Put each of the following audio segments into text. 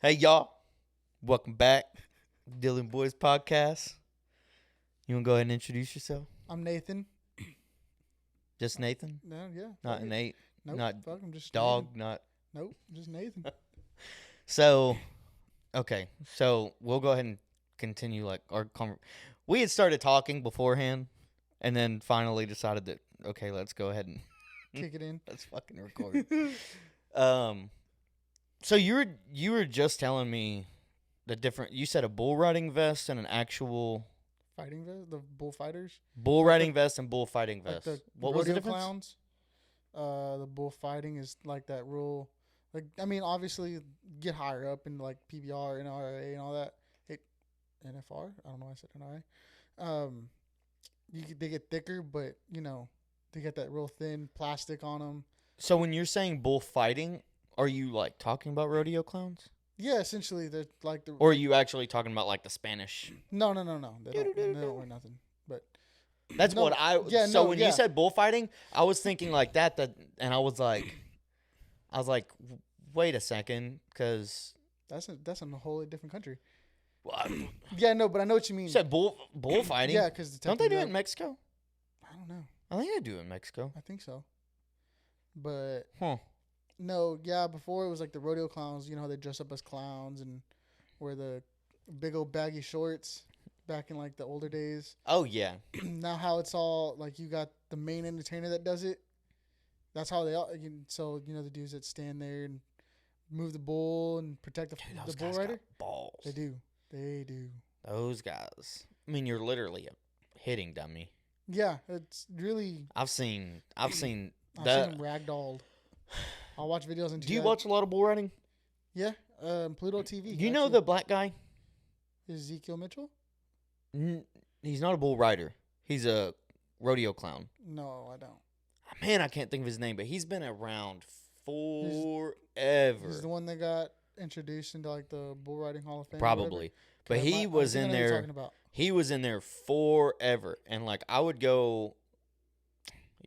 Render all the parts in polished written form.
Hey y'all, welcome back, Dylan Boys Podcast. You wanna go ahead and introduce yourself? I'm Nathan. Just Nathan, No, yeah. not fuck it. Nate, Nope. not Fuck, I'm just dog, Nathan. not. Nope, just Nathan. So, okay, so we'll go ahead and continue like our we had started talking beforehand, and then finally decided that okay, let's go ahead and Kick it in. let's fucking record. So you were just telling me the different. You said a bull riding vest and an actual Fighting vest, the bullfighters, bull Like riding vest and bullfighting like vest. the What was the rodeo difference? clowns. The bullfighting is like that rule. Like, I mean, obviously, get higher up in like PBR, NRA, and all that. NFR. I don't know why I said NRA. They get thicker, but they get that real thin plastic on them. So when you're saying bullfighting, are you like talking about rodeo clowns, Yeah, essentially, they're like the. or are you actually talking about like the Spanish? No. They don't wear nothing. But That's No, what I. yeah, so no, when yeah. you said bullfighting, I was thinking like that, and I was like, wait a second, because that's in a wholly different country. you Yeah, no, but I know what you mean. said bullfighting. Yeah, because Don't they do it in Mexico? I don't know. I think they do it in Mexico. I think so. But Huh. no, yeah. Before it was like the rodeo clowns. You know how they dress up as clowns and wear the big old baggy shorts back in like the older days. Oh yeah. Now how it's all like you got the main entertainer that does it. That's how they all. So the dudes that stand there and move the bull and protect Dude, the those bull guys rider. got balls. They do. They do. Those guys. I mean, you're literally a hitting dummy. Yeah, it's really. I've seen I've seen that. them ragdolled. I'll watch videos on. Do you watch a lot of bull riding? Yeah, Pluto TV. You know the black guy? Ezekiel Mitchell? He's not a bull rider. He's a rodeo clown. No, I don't. Man, I can't think of his name, but he's been around forever. He's the one that got introduced into like the bull riding Hall of Fame. Probably. But he was in there. Talking about. He was in there forever. And like I would go,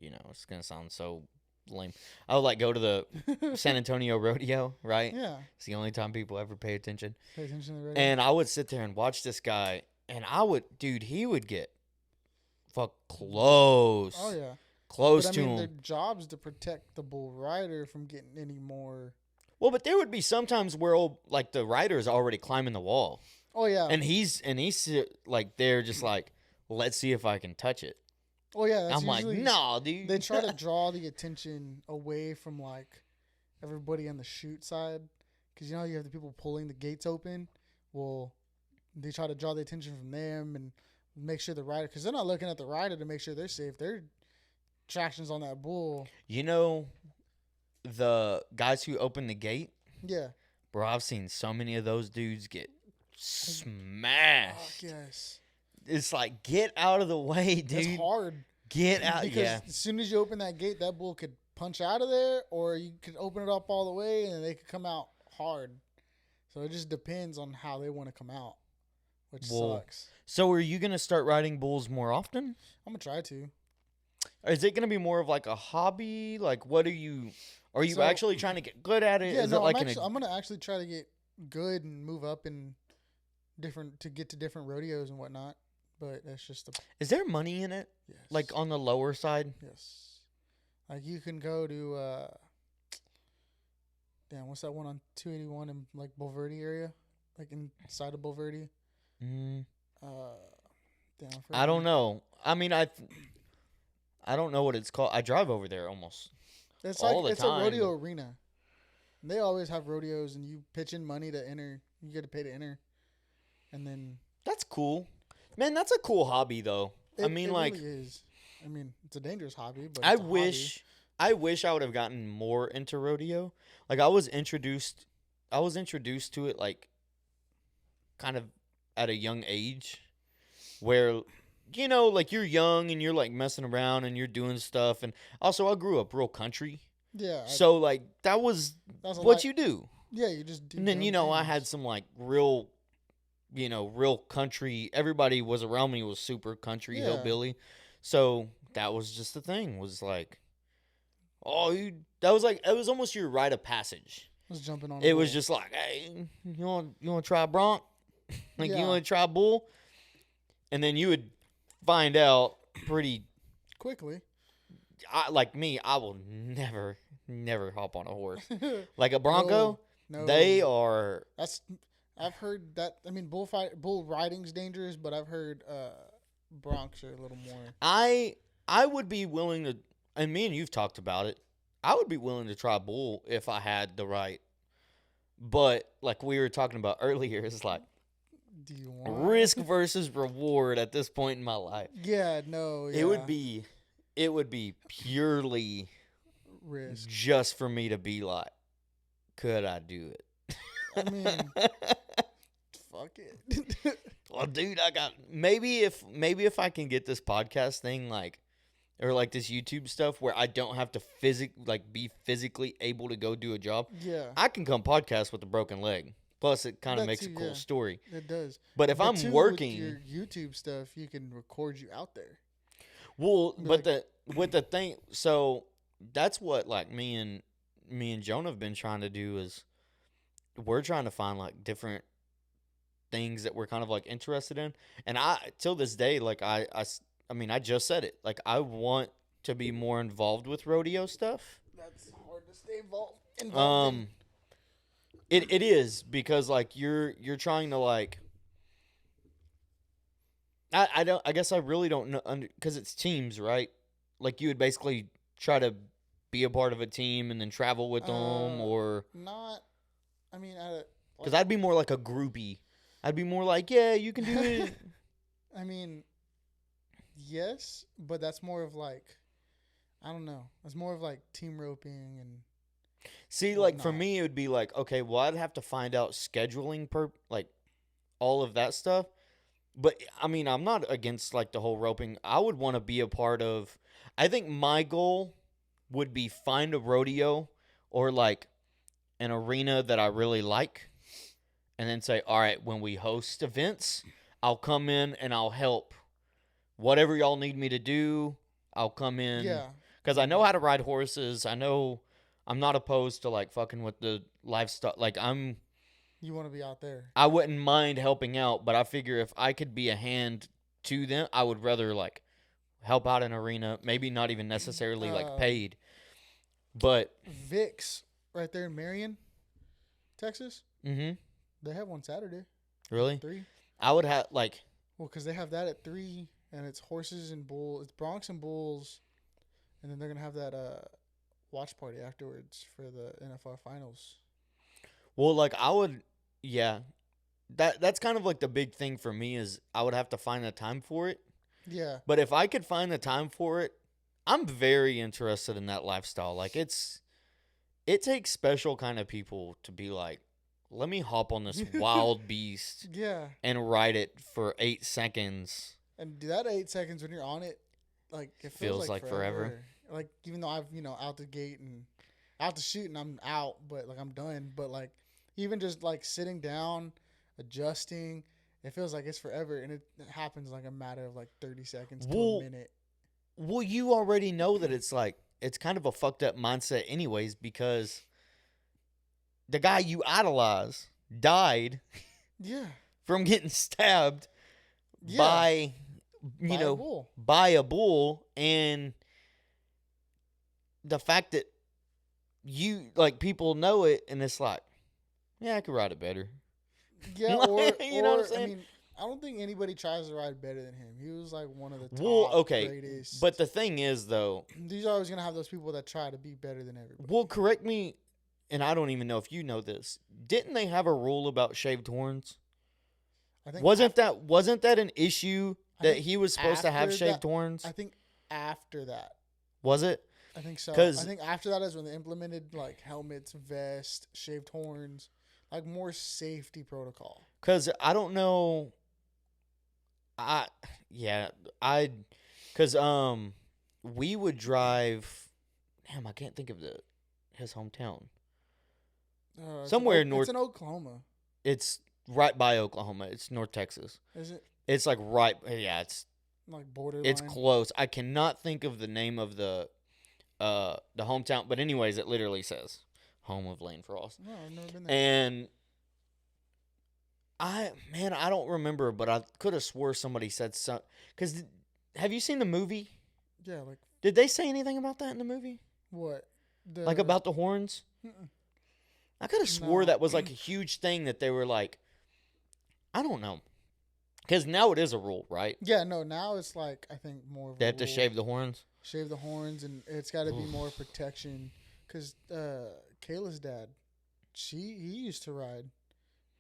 it's going to sound so lame. I would like go to the San Antonio rodeo, right? Yeah. It's the only time people ever pay attention. Pay attention to the rodeo. And I would sit there and watch this guy, and he would get close. Oh yeah. Close But, to their him. job's to protect the bull rider from getting any more. Well, but there would be sometimes where like the rider is already climbing the wall, Oh yeah. and he's like they're just like, let's see if I can touch it. Oh yeah. That's I'm like, usually- nah, dude. They try to draw the attention away from like everybody on the shoot side, because you have the people pulling the gates open. Well, they try to draw the attention from them and make sure the rider, because they're not looking at the rider to make sure they're safe. Their traction's on that bull. The guys who open the gate, Yeah. bro. I've seen so many of those dudes get smashed. Fuck yes. It's like, get out of the way, dude. It's hard. Get out, Because yeah. as soon as you open that gate, that bull could punch out of there, or you could open it up all the way and they could come out hard. So it just depends on how they want to come out, which sucks. So are you going to start riding bulls more often? I'm going to try to. Or is it going to be more of like a hobby? Like, what are you actually trying to get good at it? Yeah, Is no, it like I'm going to actually try to get good and move up in to get to different rodeos and whatnot. But that's just is there money in it? yes. Like on the lower side? Yes. Like you can go to what's that one on 281 in like Bulverde area? Like inside of Bulverde? Mm, I I don't know. I mean, I don't know what it's called. I drive over there almost. It's all the it's time. a rodeo arena. And they always have rodeos, and you pitch in money to enter. You get to pay to enter, and then That's cool. Man, that's a cool hobby though. it really is. I mean, it's a dangerous hobby, but I it's a wish I would have gotten more into rodeo. Like I was introduced to it like kind of at a young age where like you're young and you're like messing around and you're doing stuff, and also I grew up real country. hobby. Yeah. So like that was That's a what lot- you do. Yeah, you just do. And then your own I things. had some like real country. Everybody was around me was super country Yeah. hillbilly. So that was just the thing, was like, Oh, that was like, it was almost your rite of passage. Was jumping on. It was just like, hey, you want to try bronc? Like, you want to try bull? And then you would find out pretty quickly. Like me, I will never hop on a horse. Like a bronco, no. They are. I've heard that. I mean, bull riding's dangerous, but I've heard broncs are a little more. I would be willing to, and me and you've talked about it. I would be willing to try bull if I had the right. But like we were talking about earlier, it's like, do you want risk versus reward at this point in my life? Yeah, no. Yeah. It would be purely risk just for me to be like, could I do it? I mean, fuck it. Well, dude, I got maybe if I can get this podcast thing like, or like this YouTube stuff where I don't have to be physically able to go do a job. Yeah, I can come podcast with a broken leg. Plus, it kind of makes a cool story. It does. But if I'm working, with your YouTube stuff, you can record you out there. Well, but with the thing, so that's what like me and Jonah have been trying to do is we're trying to find like different things that we're kind of like interested in. And till this day, like I mean, I just said it. Like I want to be more involved with rodeo stuff. That's hard to stay involved in. It is because like you're trying to like. I guess I really don't know because it's teams, right? Like you would basically try to be a part of a team and then travel with them, or not. I mean, because I'd be more like a groupie. I'd be more like, yeah, you can do it. I mean, yes, but that's more of like, I don't know. It's more of like team roping and. See, like for me, it would be like, okay, well, I'd have to find out scheduling like all of that stuff. But I mean, I'm not against like the whole roping. I would want to be a part of. I think my goal would be find a rodeo or like an arena that I really like, and then say, all right, when we host events, I'll come in and I'll help. Whatever y'all need me to do, I'll come in. Yeah. Because I know how to ride horses. I know I'm not opposed to like fucking with the livestock. Like You want to be out there. I wouldn't mind helping out, but I figure if I could be a hand to them, I would rather like help out an arena, maybe not even necessarily like paid. But Vic's right there in Marion, Texas. Mm-hmm. They have one Saturday. Really? 3. I would have like. Well, because they have that at 3, and it's horses and bulls. It's broncs and bulls, and then they're gonna have that watch party afterwards for the NFL finals. Well, like I would, yeah. That's kind of like the big thing for me is I would have to find the time for it. Yeah. But if I could find the time for it, I'm very interested in that lifestyle. Like it takes special kind of people to be like, let me hop on this wild beast. Yeah. And ride it for 8 seconds. And that 8 seconds when you're on it, like it feels like forever. Like even though I've out the gate and out the shoot and I'm out, but like I'm done. But like even just like sitting down, adjusting, it feels like it's forever, and it happens like a matter of like 30 seconds to a minute. Well, you already know that it's like it's kind of a fucked up mindset, anyways, because the guy you idolize died. Yeah. From getting stabbed by a bull, and the fact that you like people know it, and it's like, yeah, I could ride it better. Yeah, or you know what I'm saying? I mean, I don't think anybody tries to ride better than him. He was like one of the top greatest. But the thing is, though, these are always gonna have those people that try to be better than everybody. Well, correct me, and I don't even know if you know this. Didn't they have a rule about shaved horns? I think wasn't that an issue that he was supposed to have shaved horns? I think after that. Was it? I think so. I think after that is when they implemented like helmets, vest, shaved horns, like more safety protocol. Because I don't know. We would drive. Damn, I can't think of his hometown. Somewhere in North. It's in Oklahoma. It's right by Oklahoma. It's North Texas. Is it? It's like right. Yeah, it's like borderline. It's close. I cannot think of the name of the hometown. But anyways, it literally says home of Lane Frost. No, I've never been there. And I don't remember, but I could have swore somebody said something. Because have you seen the movie? Yeah, like Did they say anything about that in the movie? what? Like about the horns? Mm-mm. I could have swore No. that was like a huge thing that they were like, I don't know. Because now it is a rule, right? Yeah, no. Now it's like I think more. Of They a have to rule. shave the horns. Shave the horns, and it's got to be more protection. Because Kayla's dad, he used to ride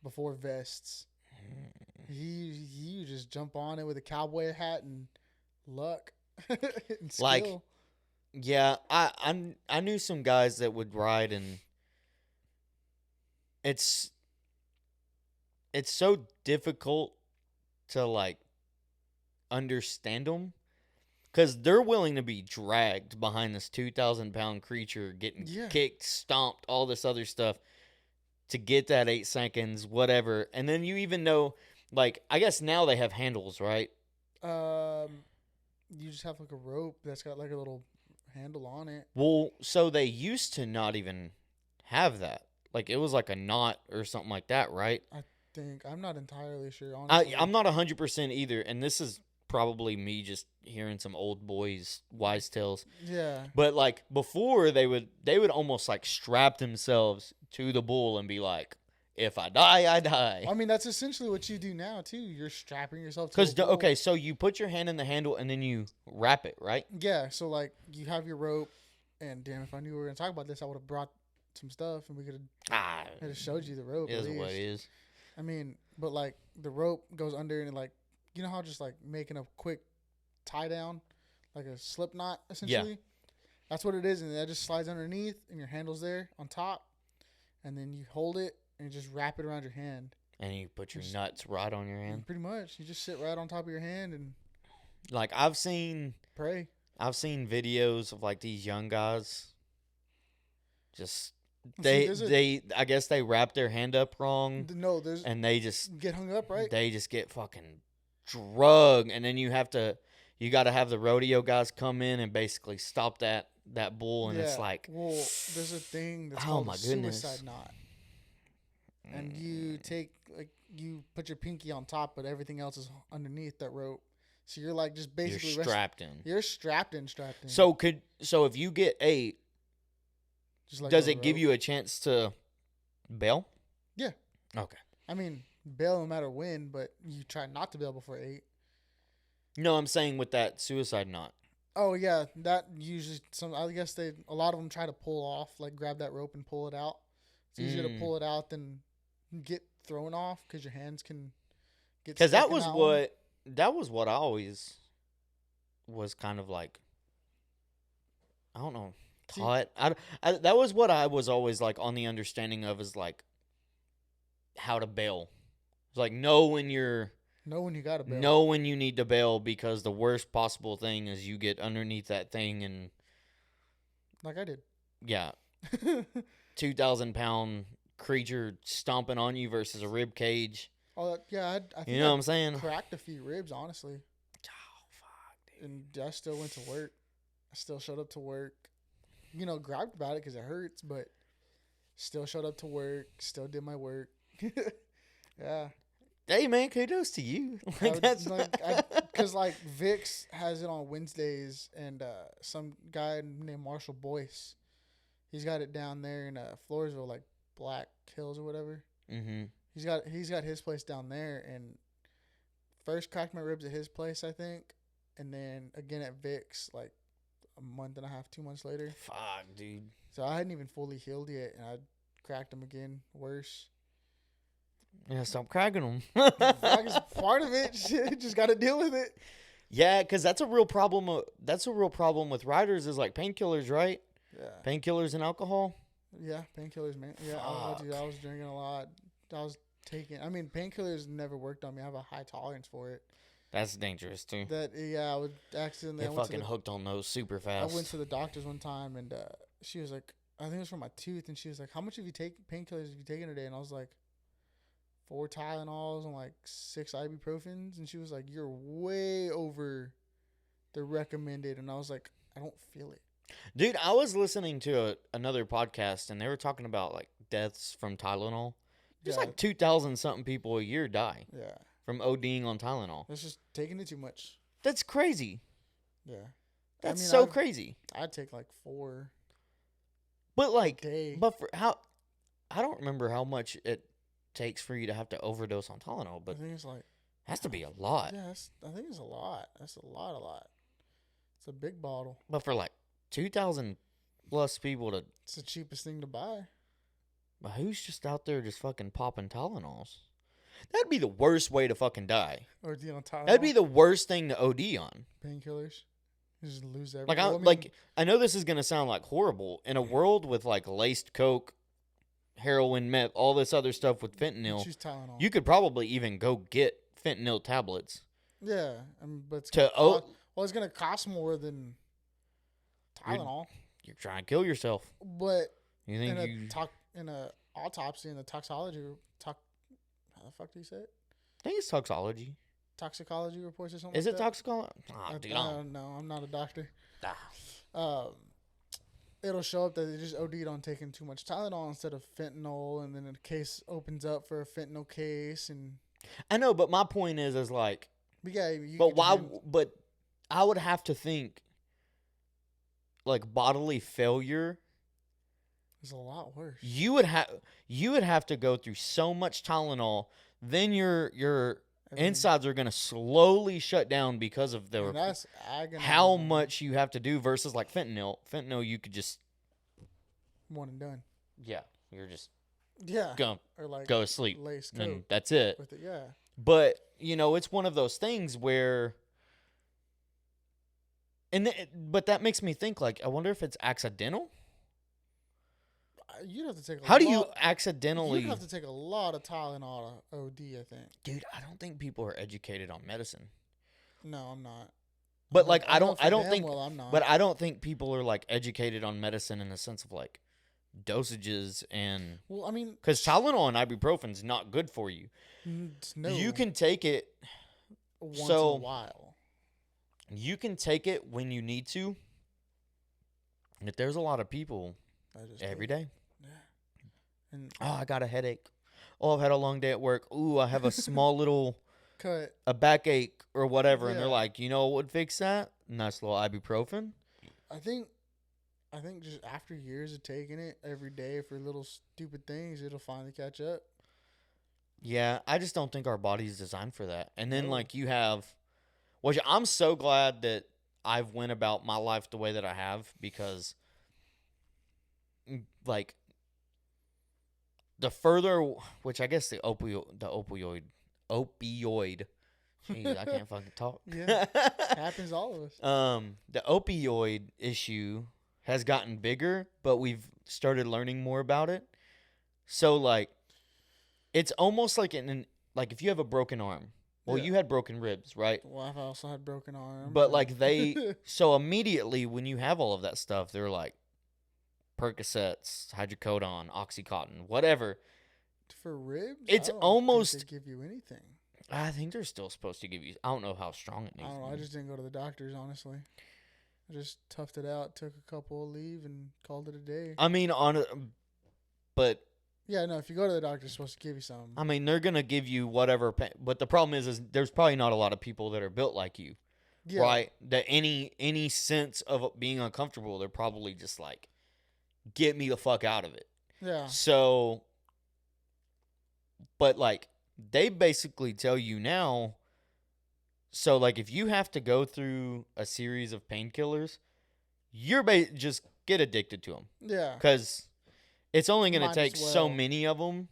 before vests. He would just jump on it with a cowboy hat and luck and skill. Like, yeah, I knew some guys that would ride, and it's so difficult to like understand them because they're willing to be dragged behind this 2,000-pound creature, getting kicked, stomped, all this other stuff to get that 8 seconds, whatever. And then you even know, like, I guess now they have handles, right? You just have like a rope that's got like a little handle on it. Well, so they used to not even have that. Like, it was like a knot or something like that, right? I think I'm not entirely sure. Honestly, I'm not 100% either, and this is probably me just hearing some old boys' wise tales. Yeah. But like before, they would almost like strap themselves to the bull and be like, "If I die, I die." I mean, that's essentially what you do now too. You're strapping yourself to. Because okay, so you put your hand in the handle and then you wrap it, right? Yeah. So like you have your rope, and damn, if I knew we were gonna talk about this, I would have brought some stuff and we could have showed you the rope. It is what it is. I mean, but like the rope goes under and like, you know how just like making a quick tie down, like a slip knot essentially. Yeah. That's what it is, and that just slides underneath, and your handle's there on top, and then you hold it and you just wrap it around your hand. And you put your nuts right on your hand. Pretty much, you just sit right on top of your hand and like I've seen videos of like these young guys. Just I guess they wrap their hand up wrong. No, and they just get hung up, right? They just get fucking drugged, and then you got to have the rodeo guys come in and basically stop that bull, and it's like, well, there's a thing that's called a suicide knot, and you put your pinky on top, but everything else is underneath that rope, so you're like just basically you're strapped in. You're strapped in. So if you get 8. Does it give you a chance to bail? Yeah. Okay. I mean, bail no matter when, but you try not to bail before 8. No, I'm saying with that suicide knot. Oh yeah, that usually I guess a lot of them try to pull off, like grab that rope and pull it out. It's easier to pull it out than get thrown off because your hands can get. Because that was what I always was kind of like. I don't know. Taught. That was what I was always like on the understanding of, is like how to bail. It's like know when you gotta bail. Know when you need to bail, because the worst possible thing is you get underneath that thing and like I did. Yeah. 2,000-pound creature stomping on you versus a rib cage. Oh yeah, I think you know what I'm saying? Cracked a few ribs, honestly. Oh fuck, dude. And I still went to work. I still showed up to work. Griped about it because it hurts, but still showed up to work, still did my work. Yeah. Hey, man, kudos to you. Because, Vic's has it on Wednesdays, and some guy named Marshall Boyce, he's got it down there in Floresville, like Black Hills or whatever. Mm-hmm. He's got his place down there, and first cracked my ribs at his place, I think, and then again at Vic's, like, a month and a half, 2 months later. Fuck, dude. So I hadn't even fully healed yet, and I cracked them again, worse. Yeah, stop cracking them. It's part of it. Shit, just got to deal with it. Yeah, because that's a real problem. That's a real problem with riders, is like painkillers, right? Yeah. Painkillers and alcohol. Yeah, painkillers, man. Yeah, I was drinking a lot. I was taking. I mean, painkillers never worked on me. I have a high tolerance for it. That's dangerous too. I would accidentally. Get fucking hooked on those super fast. I went to the doctor's one time, and she was like, I think it was for my tooth, and she was like, "How much have you taken painkillers have you taken today?" And I was like, 4 Tylenols and like 6 ibuprofens, and she was like, "You're way over the recommended," and I was like, "I don't feel it." Dude, I was listening to another podcast, and they were talking about, like, deaths from Tylenol. There's, Yeah, like, 2,000 something people a year die yeah. from ODing on Tylenol. It's just taking it too much. That's crazy. Yeah. That's I mean, so crazy. I'd take like 4 But, a like, day. but for how, I don't remember how much it takes for you to have to overdose on Tylenol, I but think it's like, it has to be a lot. yeah, I think it's a lot. That's a lot. It's a big bottle. But for, like, 2,000 plus people to, It's the cheapest thing to buy. but who's just out there just fucking popping Tylenols? That'd be the worst way to fucking die. Or do you know Tylenol? That'd be the worst thing to OD on. Painkillers. You just lose everything. Like, I know this is gonna sound like horrible. In a world with like laced coke, heroin, meth, all this other stuff with fentanyl, choose Tylenol. you could probably even go get fentanyl tablets. Yeah, but it's To gonna it's gonna cost more than Tylenol. You're trying to kill yourself. But You think in a autopsy in the toxicology how the fuck do you say it? I think it's toxology. Toxicology reports or something. Is like it that? toxicology? Dude, I don't. No, I'm not a doctor. Ah. It'll show up that they just OD'd on taking too much Tylenol instead of fentanyl, and then a case opens up for a fentanyl case, and I know, but my point is like, but yeah, you but could why? just But I would have to think like bodily failure. it's a lot worse. You would have to go through so much Tylenol, then your Everything. insides are gonna slowly shut down because of And that's agonizing. how much you have to do versus like fentanyl. Fentanyl, you could just One and done. you're just Yeah, gonna or like go to sleep lace and coat that's it. with it. Yeah, But it's one of those things where, but that makes me think like I wonder if it's accidental. you'd have to take. How do you accidentally? You'd have to take a lot of Tylenol to OD. I think. Dude, I don't think people are educated on medicine. No, I'm not. But like I know don't for damn think well I'm not. but I don't think people are like educated on medicine in the sense of like dosages and well, I mean, cuz Tylenol and ibuprofen is not good for you. no, You can take it once in so- a while. you can take it when you need to. But there's a lot of people I just every take it. day. And Oh, I got a headache. Oh, I've had a long day at work. Ooh, I have a small little cut. a backache or whatever and they're Yeah. like, "You know what would fix that?" Nice little ibuprofen. I think just after years of taking it every day for little stupid things, it'll finally catch up. Yeah, I just don't think our body's designed for that. And then No. like you have, which I'm so glad that I've went about my life the way that I have because, like, the further, which I guess the opioid, jeez, I can't fucking talk. Yeah. Happens to all of us. The opioid issue has gotten bigger, but we've started learning more about it. So like, it's almost like like if you have a broken arm. Well, Yeah. you had broken ribs, right? Well, I've also had broken arm. But like so immediately when you have all of that stuff, they're like Percocets, hydrocodone, OxyContin, whatever. for ribs, It's I don't almost- think they give you anything. I think they're still supposed to give you. I don't know how strong it I needs don't to know. be. I just didn't go to the doctors, honestly. I just toughed it out, took a couple of leave, and called it a day. I mean, but Yeah, no. If you go to the doctor, they're supposed to give you some. I mean, they're gonna give you whatever. But the problem is there's probably not a lot of people that are built like you, Yeah. right? That any sense of being uncomfortable, they're probably just like, get me the fuck out of it. Yeah. So, but like they basically tell you now. So like if you have to go through a series of painkillers, you're just get addicted to them Yeah. because it's only going to Might take as so well. many of them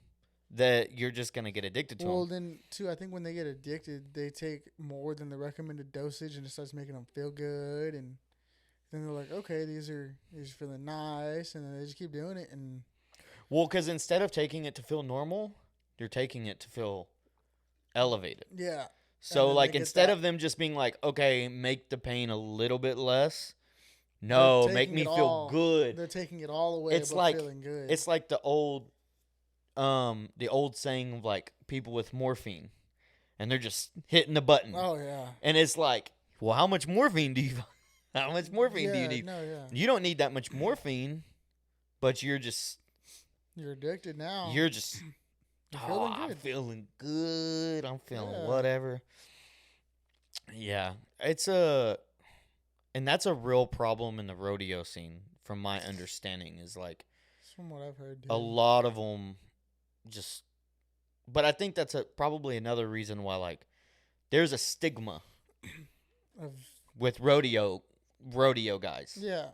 that you're just going to get addicted to Well, them. then too, I think when they get addicted, they take more than the recommended dosage, and it starts making them feel good, and then they're like, okay, these are feeling nice, and then they just keep doing it, and Well, because instead of taking it to feel normal, you're taking it to feel elevated. yeah. So, then like, they get instead that- of them just being like, okay, make the pain a little bit less, no, make taking me it feel all- good. They're taking it all away, It's but like- feeling good. It's like the old saying of like people with morphine, and they're just hitting the button, oh yeah. and it's like, well, how much morphine do you? How much morphine do you Yeah, need? no, yeah. You don't need that much morphine, but you're just You're addicted now. you're just You're feeling I'm good. feeling good. I'm feeling Yeah. whatever. Yeah, and that's a real problem in the rodeo scene, from my understanding. Is like From what I've heard, a dude. lot of them just. But I think that's probably another reason why like there's a stigma Of, with rodeo guys. yeah.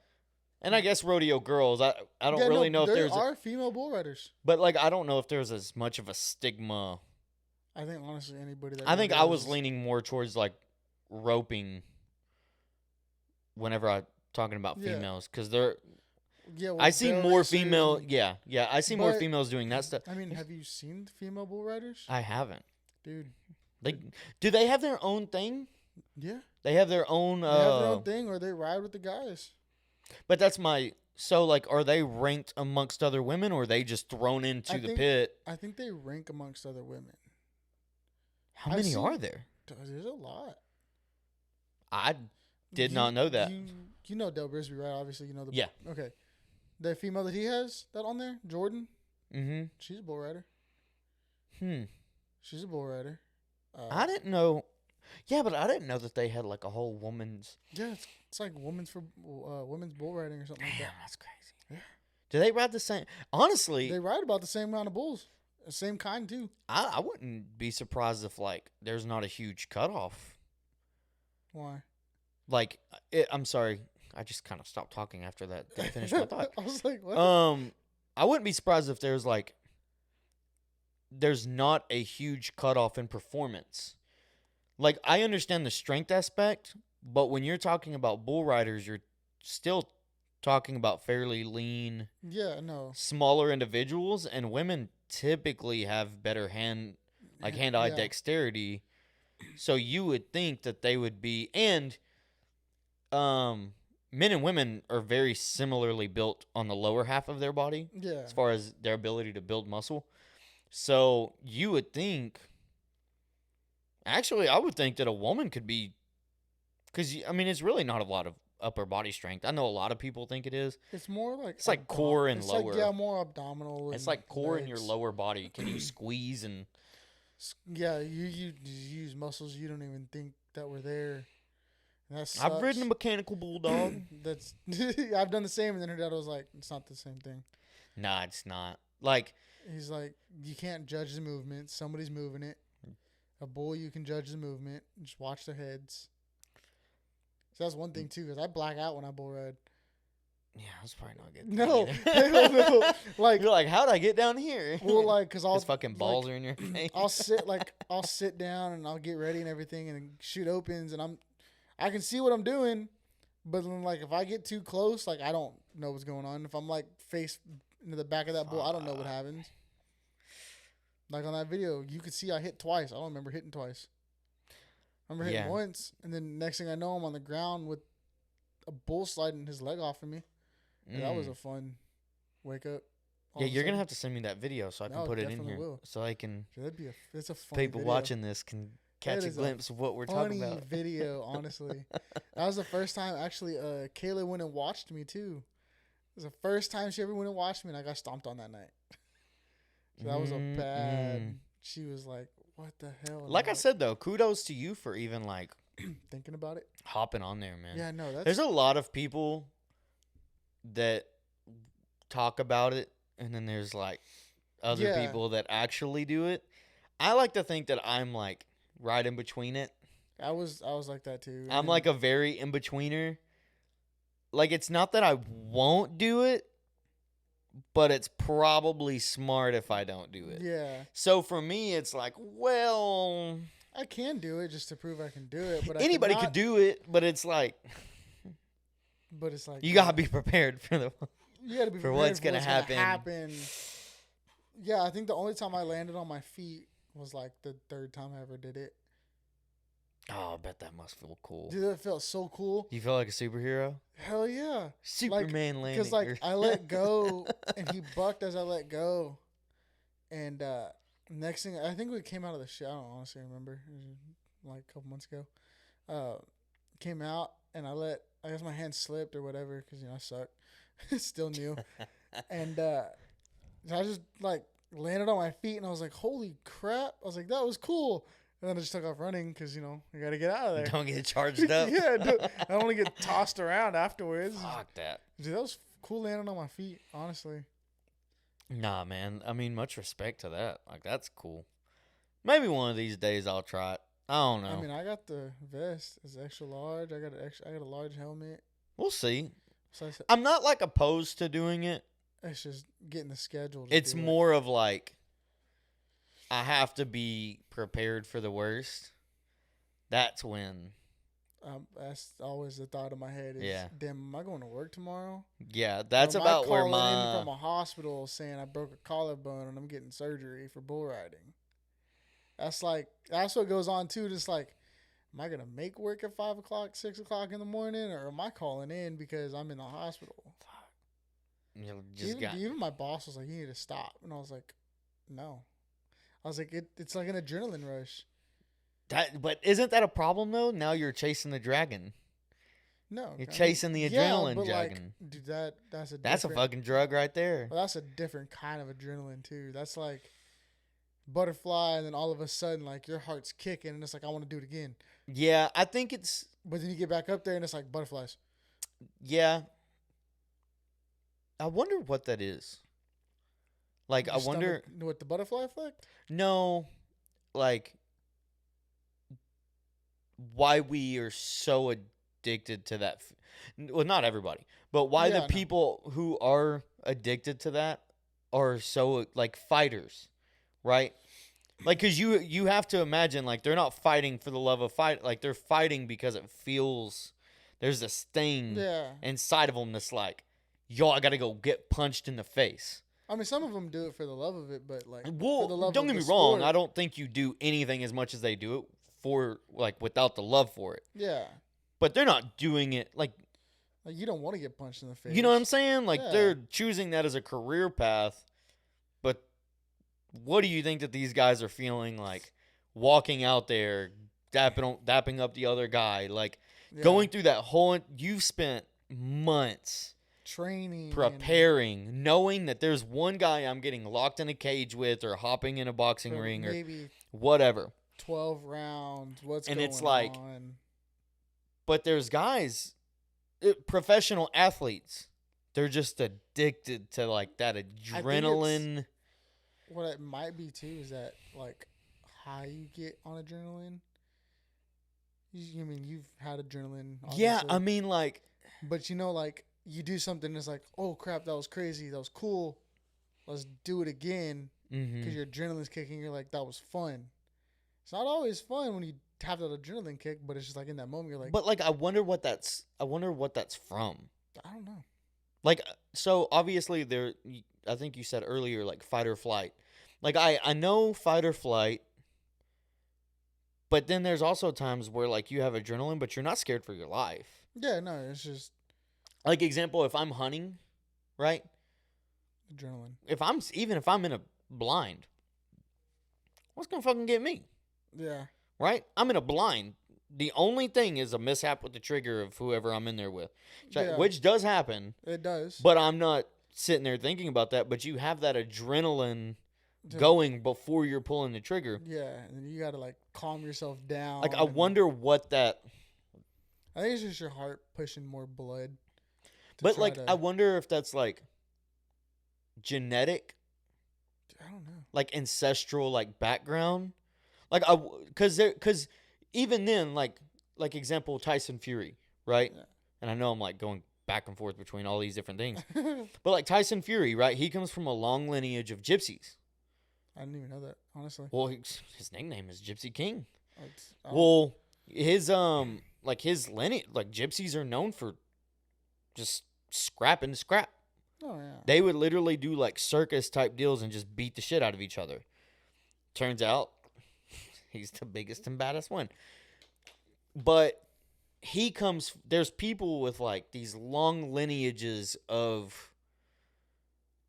And I guess rodeo girls. I don't Yeah, really no, know if there there's are female bull riders. but like I don't know if there's as much of a stigma. I think honestly anybody that I think I was does- leaning more towards like roping whenever I'm talking about Yeah. females, because they're Yeah, well, I see barrel more racers female and- yeah I see more But- females doing that stuff. I mean, have you seen female bull riders? I haven't. Dude, Do they have their own thing? yeah. They have their own They have their own thing, or they ride with the guys. but that's my so like are they ranked amongst other women, or are they just thrown into I the think- pit? I think they rank amongst other women. How I've many seen- are there? There's a lot. I did not know that. You know Del Brisby, right? Obviously, you know the. Yeah. Okay. The female that he has that on there, Jordan, Mm-hmm. she's a bull rider. Hmm. She's a bull rider. I didn't know. Yeah, but I didn't know that they had like a whole woman's. Yeah, it's like women's bull riding or something like Damn, that. that's crazy. Yeah. Do they ride the same? Honestly, They ride about the same amount of bulls, the same kind too. I wouldn't be surprised if like there's not a huge cutoff. Why? Like, I'm sorry, I just kind of stopped talking after that. I finished my thought. I was like, what? I wouldn't be surprised if there's not a huge cutoff in performance. Like, I understand the strength aspect, but when you're talking about bull riders, you're still talking about fairly lean, Yeah, no. smaller individuals, and women typically have better hand-eye Yeah. dexterity. So you would think that they would be, and men and women are very similarly built on the lower half of their body Yeah. as far as their ability to build muscle. So you would think, actually, I would think that a woman could be, because I mean, it's really not a lot of upper body strength. I know a lot of people think it is. It's more like It's like core and it's lower. Like, yeah, more abdominal. It's and like core in your legs. lower body. Can you squeeze and Yeah, you use muscles you don't even think that were there. And that sucks. I've ridden a mechanical bulldog. That's I've done the same, and then her dad was like, "It's not the same thing." Nah, it's not. Like, He's like, "You can't judge the movement. Somebody's moving it. A bull, you can judge the movement. Just watch their heads." So that's one thing too, because I black out when I bull ride. yeah, that's probably not good. No, either. no, like, You're like, how'd I get down here? well, like, because I'll His fucking balls are in your face. I'll sit down and I'll get ready and everything, and then shoot opens, and I can see what I'm doing, but then like if I get too close, like I don't know what's going on. If I'm like face into the back of that bull, I don't know what happens. Like on that video, you could see I hit twice. I don't remember hitting twice. I remember hitting Yeah. once, and then next thing I know, I'm on the ground with a bull sliding his leg off of me. And that was a fun wake up. all Yeah, of a you're gonna sudden. have to send me that video so I can No, put it in definitely here, will. so I can It's a funny people video. watching this can catch a is a glimpse of what we're Funny talking about. video, honestly. That was the first time actually. Kayla went and watched me too. It was the first time she ever went and watched me, and I got stomped on that night. So that was a bad. She was like, "What the hell?" And Like I I'm said though, kudos to you for even like thinking about it. hopping on there, man. Yeah, no, that's There's a lot of people that talk about it, and then there's like other Yeah. people that actually do it. I like to think that I'm like right in between it. I was like that too. I'm like a very in betweener. Like, it's not that I won't do it, but it's probably smart if I don't do it. Yeah, So for me, it's like, well, I can do it just to prove I can do it. But anybody I could do it, but it's like But it's like you gotta be prepared for the. You gotta be for prepared what's gonna happen. Yeah, I think the only time I landed on my feet was like the third time I ever did it. Oh, I bet that must feel cool. Dude, that felt so cool. You feel like a superhero? Hell yeah. Superman landing. Because like I let go and he bucked as I let go. And next thing, I think we came out of the shit. I don't honestly remember. It was like a couple months ago. Came out and I let I guess my hand slipped or whatever because I suck. It's still new, and I just like landed on my feet and I was like, "Holy crap!" I was like, "That was cool." And then I just took off running because I got to get out of there. Don't get charged up. Yeah, I don't want to get tossed around afterwards. Fuck that. Dude, that was cool landing on my feet, honestly. Nah, man. I mean, much respect to that. Like, that's cool. Maybe one of these days I'll try it. I don't know. I mean, I got the vest. It's extra large. I got a large helmet. We'll see. So I said, I'm not like opposed to doing it. it's just getting the schedule. It's more of like I have to be prepared for the worst. That's when. That's always the thought in my head. Is, Yeah. damn, am I going to work tomorrow? Yeah, that's Or am about I where calling in my. from a hospital saying I broke a collarbone and I'm getting surgery for bull riding. That's what goes on too. Just like, am I gonna make work at 5 o'clock, 6 o'clock in the morning, or am I calling in because I'm in the hospital? Even my boss was like, "You need to stop," and I was like, "No." I was like, "It's like an adrenaline rush." But isn't that a problem though? Now you're chasing the dragon. No, You're chasing the adrenaline but dragon. like, dude, that's a Fucking drug right there. Well, that's a different kind of adrenaline too. That's like butterfly, and then all of a sudden, like your heart's kicking, and it's like I want to do it again. Yeah, I think it's. But then you get back up there, and it's like butterflies. Yeah. I wonder what that is. Like, Your I wonder. stomach, what, the butterfly effect? No, like, why we are so addicted to that. Well, not everybody, but why Yeah, the no. people who are addicted to that are so, like, fighters, right? Like, because you have to imagine, like, they're not fighting for the love of fight. Like, they're fighting because it feels, there's this thing Yeah. inside of them that's like, yo, I got to go get punched in the face. I mean, some of them do it for the love of it, but like, Well, for the love don't of get me the wrong. sport. I don't think you do anything as much as they do it for, like, without the love for it. Yeah. But they're not doing it, like, Like, you don't want to get punched in the face. you know what I'm saying? Like, Yeah. they're choosing that as a career path. But what do you think that these guys are feeling like walking out there, dapping up the other guy? Like, Yeah. going through that whole, you've spent months training, preparing, knowing that there's one guy I'm getting locked in a cage with or hopping in a boxing for ring or maybe whatever. 12 rounds. What's And going it's like- on? But there's guys, professional athletes, they're just addicted to, like, that adrenaline. What it might be too is that like high you get on adrenaline. I mean, you've had adrenaline. Yeah, obviously. I mean, like, But like you do something that's like, oh crap, that was crazy, that was cool. Let's do it again because your adrenaline's kicking. You're like, that was fun. It's not always fun when you have that adrenaline kick, but it's just like in that moment you're like, but like, I wonder what that's from. I don't know. Like, so obviously I think you said earlier, like, fight or flight. Like, I know fight or flight, but then there's also times where, like, you have adrenaline, but you're not scared for your life. Yeah, no, it's just Like, example, if I'm hunting, right? adrenaline. Even if I'm in a blind, what's gonna fucking get me? Yeah, Right? I'm in a blind. The only thing is a mishap with the trigger of whoever I'm in there with, Yeah. which does happen. it does. But I'm not sitting there thinking about that. But you have that adrenaline To- going before you're pulling the trigger. Yeah, and then you gotta like calm yourself down. Like, I and- wonder what that. I think it's just your heart pushing more blood. to But, try like, to- I wonder if that's, like, genetic, I don't know. like, ancestral, like, background. Like, because even then, like example, Tyson Fury, right? Yeah. And I know I'm, like, going back and forth between all these different things. But, like, Tyson Fury, right? He comes from a long lineage of gypsies. I didn't even know that, honestly. Well, his nickname is Gypsy King. Oh, Well, his lineage, like, gypsies are known for just scrapping scrap. oh yeah. They would literally do, like, circus type deals and just beat the shit out of each other. Turns out he's the biggest and baddest one. But there's people with, like, these long lineages of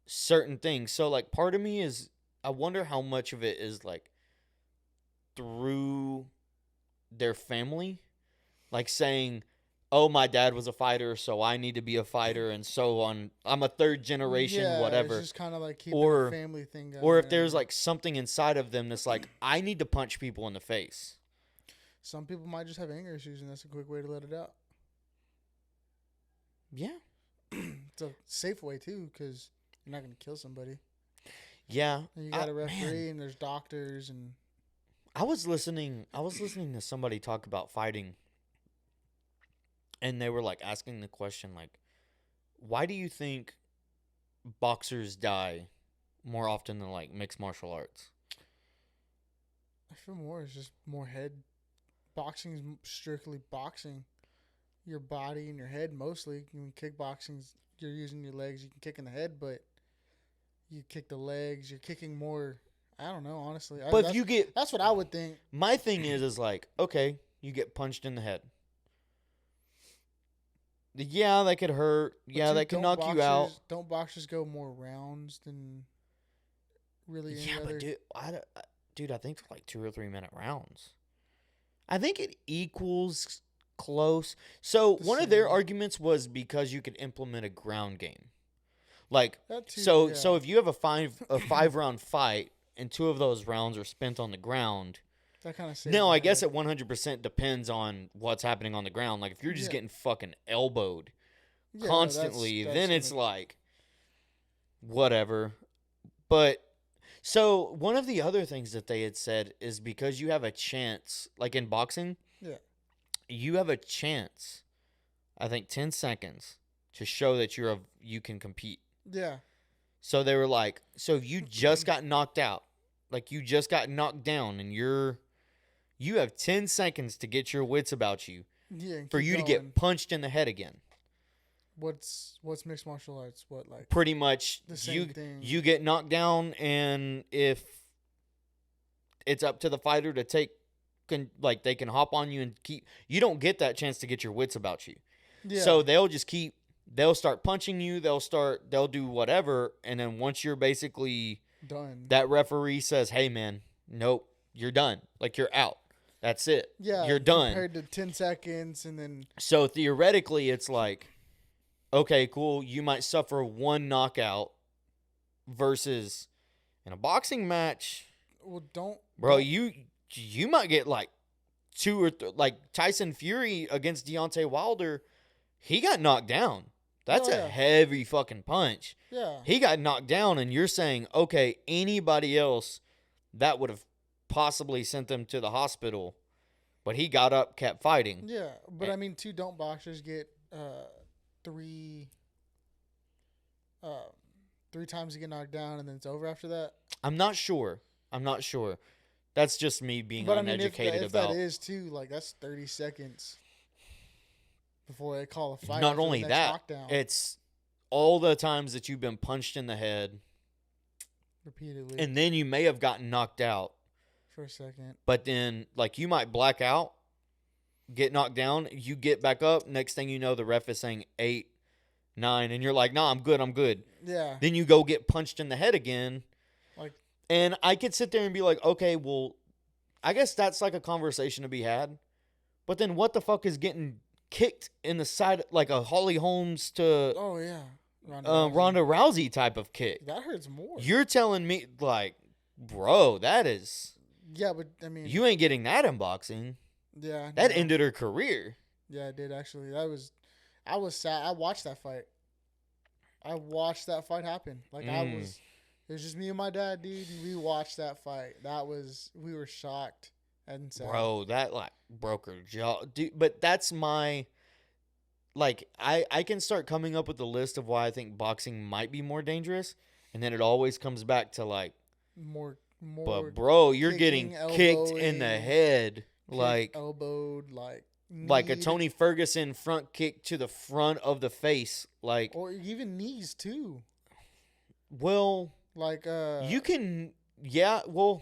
certain things. So, like, part of me is, I wonder how much of it is, like, through their family. Like, saying, oh, my dad was a fighter, so I need to be a fighter, and so on. I'm a third generation, Yeah, whatever. it's just kind of like keeping Or- a family thing going. Or if and there's everything. like something inside of them that's like, I need to punch people in the face. Some people might just have anger issues, and that's a quick way to let it out. Yeah. It's a safe way too, because you're not gonna kill somebody. Yeah. And you got a referee, man. and there's doctors, and I was listening to somebody talk about fighting, and they were like asking the question like, why do you think boxers die more often than like mixed martial arts? I feel more it's just more head. Boxing is strictly boxing. Your body and your head mostly. I mean, kickboxing's you're using your legs. You can kick in the head, but you kick the legs. You're kicking more. I don't know, honestly. But if you get, that's what I would think. my thing is like, okay, you get punched in the head. Yeah, that could hurt. But Yeah, that can knock you out. Don't boxers go more rounds than really any Yeah, other? but dude, I think they're like 2 or 3 minute rounds. I think it equals close. So The one of their same. arguments was because you could implement a ground game. Like That too, so yeah. so if you have a 5 round fight and 2 of those rounds are spent on the ground. That kind of No, I guess it 100% depends on what's happening on the ground. Like if you're just Yeah. getting fucking elbowed constantly, then it's like whatever. But so one of the other things that they had said is because you have a chance, like in boxing, Yeah. you have a chance, I think 10 seconds to show that you can compete. Yeah. So they were like, so if you just got knocked out, like you just got knocked down and you have 10 seconds to get your wits about you Yeah. and for keep you to going. get punched in the head again. What's mixed martial arts? What like Pretty much the same thing? you get knocked down, and if it's up to the fighter to they can hop on you and you don't get that chance to get your wits about you. Yeah. So they'll start punching you, they'll do whatever, and then once you're basically done. that referee says, "Hey man, nope, you're done. Like you're out. That's it. Yeah. You're done." Compared to 10 seconds, and then So theoretically, it's like, okay, cool. You might suffer one knockout versus in a boxing match, bro. You might get like 2 or like Tyson Fury against Deontay Wilder. He got knocked down. That's Oh, a yeah. heavy fucking punch. Yeah. He got knocked down, and you're saying, okay, anybody else that would have possibly sent them to the hospital, but he got up, kept fighting. Yeah. But I mean, don't boxers get 3 times to get knocked down and then it's over after that? I'm not sure. That's just me being uneducated if about. that is too, like that's 30 seconds before they call a fight. Not after the only next that, knockdown. it's all the times that you've been punched in the head, repeatedly and then you may have gotten knocked out, for a second. but then like you might black out, get knocked down, you get back up. Next thing you know, the ref is saying 8, 9, and you're like, "Nah, I'm good." Yeah. Then you go get punched in the head again. Like, and I could sit there and be like, okay, well, I guess that's like a conversation to be had. But then what the fuck is getting kicked in the side, like a Holly Holmes to oh yeah, Ronda Rousey type of kick? That hurts more. You're telling me, like, bro, that is... Yeah, but I mean... You ain't getting that in boxing. Yeah. That no. ended her career. Yeah, it did actually. I was sad. I watched that fight. I watched that fight happen. Like it was just me and my dad, dude, and we watched that fight. We were shocked and sad. Bro, that like broke her jaw. Dude, but that's my, like, I can start coming up with a list of why I think boxing might be more dangerous, and then it always comes back to like, more. But bro, you're kicking, getting kicked in the elbowing, head, like elbowed, like a kneed, Tony Ferguson front kick to the front of the face, like, or even knees too. well, Like you can, yeah, well,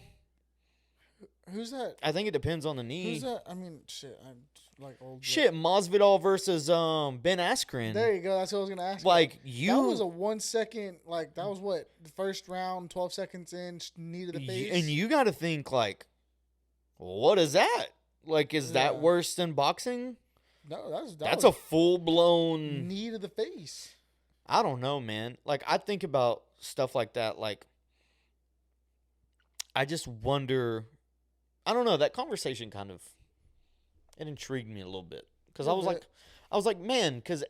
who's that? I think it depends on the knee. Who's that? I mean, shit, I'm like old. Shit, Masvidal versus Ben Askren. There you go. That's what I was gonna ask. Like that was a 1 second. Like that was what the first round, 12 seconds in, knee to the face. And you got to think like, what is that? Like, is that worse than boxing? No, that That's was a full blown. knee to the face. I don't know, man. Like, I think about stuff like that. Like, I just wonder. I don't know. That conversation kind of it intrigued me a little bit because I was like, man, because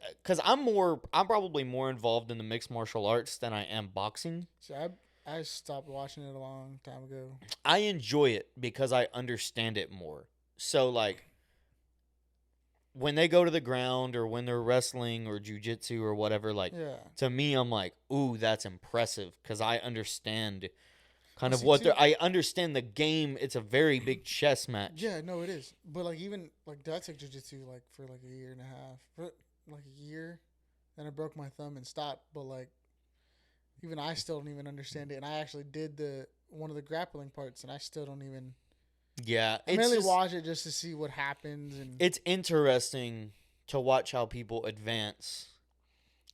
I'm probably more involved in the mixed martial arts than I am boxing. See, I stopped watching it a long time ago. I enjoy it because I understand it more. So like when they go to the ground or when they're wrestling or jujitsu or whatever, like to me, I'm like, ooh, that's impressive because I understand kind of what they're. I understand the game. It's a very big chess match. Yeah, no, it is. But like even like I took jujitsu like for like a year and a half, for like a year, then I broke my thumb and stopped. But like even I still don't even understand it, and I actually did one of the grappling parts, and I still don't even. Yeah, I mainly watch it just to see what happens, and it's interesting to watch how people advance.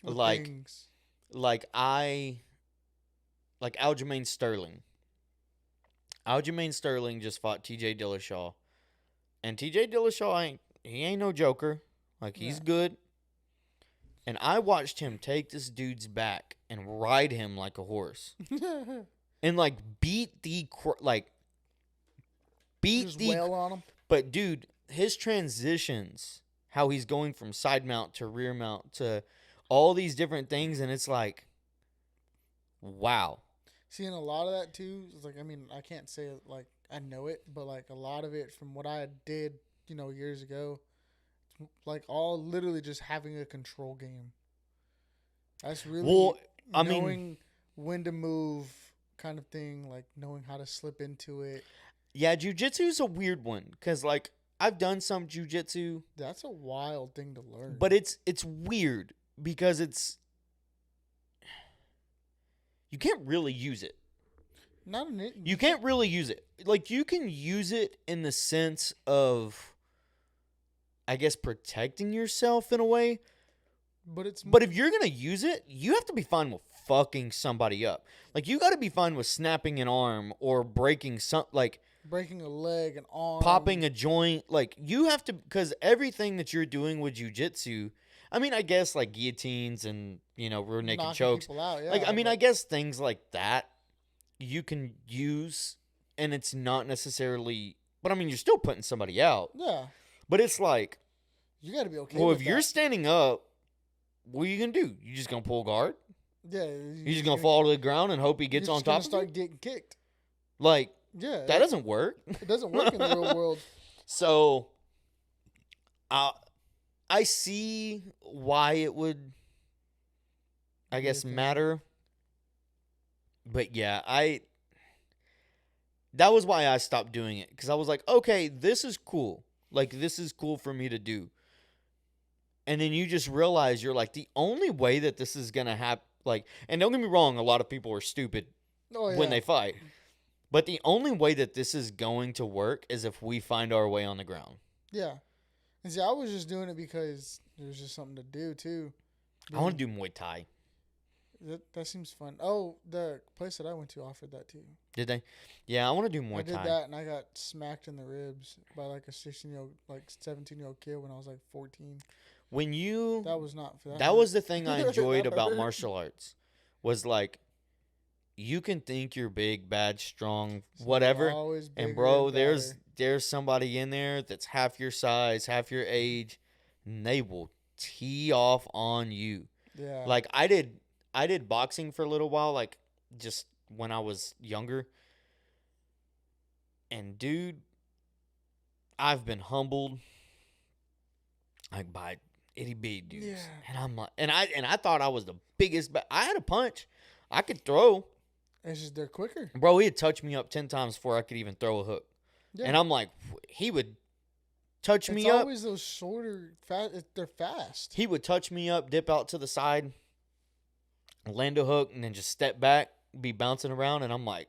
Like Aljamain Sterling. Aljamain Sterling just fought T.J. Dillashaw, and T.J. Dillashaw ain't no joker. Like he's good. And I watched him take this dude's back and ride him like a horse, and like wail on him. But dude, his transitions, how he's going from side mount to rear mount to all these different things, and it's like, wow. Seeing a lot of that too is like, I mean, I can't say like I know it, but like a lot of it from what I did, years ago, like all literally just having a control game. That's really knowing when to move, kind of thing, like knowing how to slip into it. Yeah, jiu-jitsu's a weird one because, like, I've done some jiu-jitsu. That's a wild thing to learn. But it's weird because you can't really use it. You can't really use it. Like, you can use it in the sense of, I guess, protecting yourself in a way. But if you're going to use it, you have to be fine with fucking somebody up. Like, you got to be fine with snapping an arm or breaking breaking a leg, an arm, popping a joint. Like, you have to, because everything that you're doing with jiu-jitsu, I mean, I guess like guillotines and, rear naked chokes. Out, yeah, like, I mean, I guess things like that you can use, and it's not necessarily, but I mean, you're still putting somebody out. Yeah. But it's like, you got to be okay. Well, with if you're standing up, what are you going to do? You just going to pull guard? Yeah. You're just going to fall to the ground and hope he gets on top of you? Start getting kicked. Like, yeah, that doesn't work. It doesn't work in the real world. So, I see why it would, I guess, matter. But yeah, that was why I stopped doing it. Because I was like, okay, this is cool. Like, this is cool for me to do. And then you just realize you're like, the only way that this is going to happen, like, and don't get me wrong, a lot of people are stupid when they fight. But the only way that this is going to work is if we find our way on the ground. Yeah. And see, I was just doing it because there was just something to do, too. I want to do Muay Thai. That seems fun. Oh, the place that I went to offered that, too. Did they? Yeah, I want to do Muay Thai. I did that, and I got smacked in the ribs by like a 17-year-old kid when I was like 14. That was not for that. That was the thing I enjoyed about martial arts. Was like, you can think you're big, bad, strong, whatever. And bro, there's somebody in there that's half your size, half your age, and they will tee off on you. Yeah. Like I did boxing for a little while, like just when I was younger. And dude, I've been humbled like by itty bitty dudes. Yeah. And I'm like, and I thought I was the biggest. I had a punch. I could throw. It's just they're quicker. Bro, he'd touch me up 10 times before I could even throw a hook. Yeah. And I'm like, he would touch me up. It's always those shorter, they're fast. He would touch me up, dip out to the side, land a hook, and then just step back, be bouncing around, and I'm like,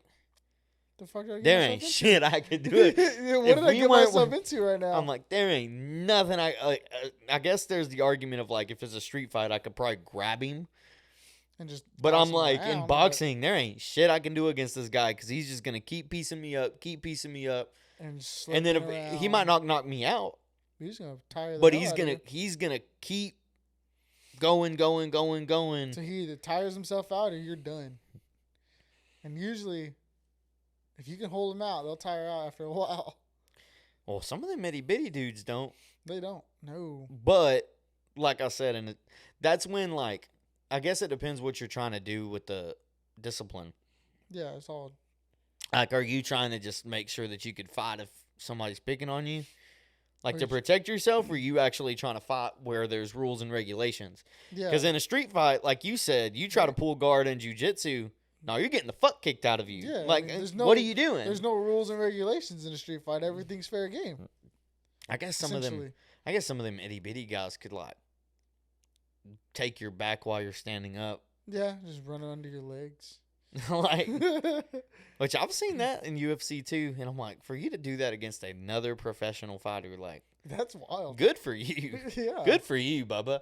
the fuck did I get there ain't shit I could do it. What did I get myself into right now? I'm like, there ain't nothing I guess there's the argument of like, if it's a street fight, I could probably grab him. But I'm like, in boxing, there ain't shit I can do against this guy because he's just going to keep piecing me up. And then if he might knock me out, He's gonna tire the But hell out of you. he's gonna keep going. So he either tires himself out or you're done. And usually, if you can hold them out, they'll tire out after a while. Well, some of them itty bitty dudes don't. They don't. No. But like I said, and that's when, like, I guess it depends what you're trying to do with the discipline. Yeah, it's all. Like, are you trying to just make sure that you could fight if somebody's picking on you? Like, Or to you- protect yourself, or are you actually trying to fight where there's rules and regulations? Yeah. Because in a street fight, like you said, you try to pull guard in jiu-jitsu, no, you're getting the fuck kicked out of you. Yeah, I Like, mean, there's what are you doing? There's no rules and regulations in a street fight. Everything's fair game. I guess some of them itty bitty guys could, like, take your back while you're standing up. Yeah, just run under your legs. Like, which I've seen that in UFC too, and I'm like, for you to do that against another professional fighter, like, That's wild. good for you. Yeah. Good for you, Bubba.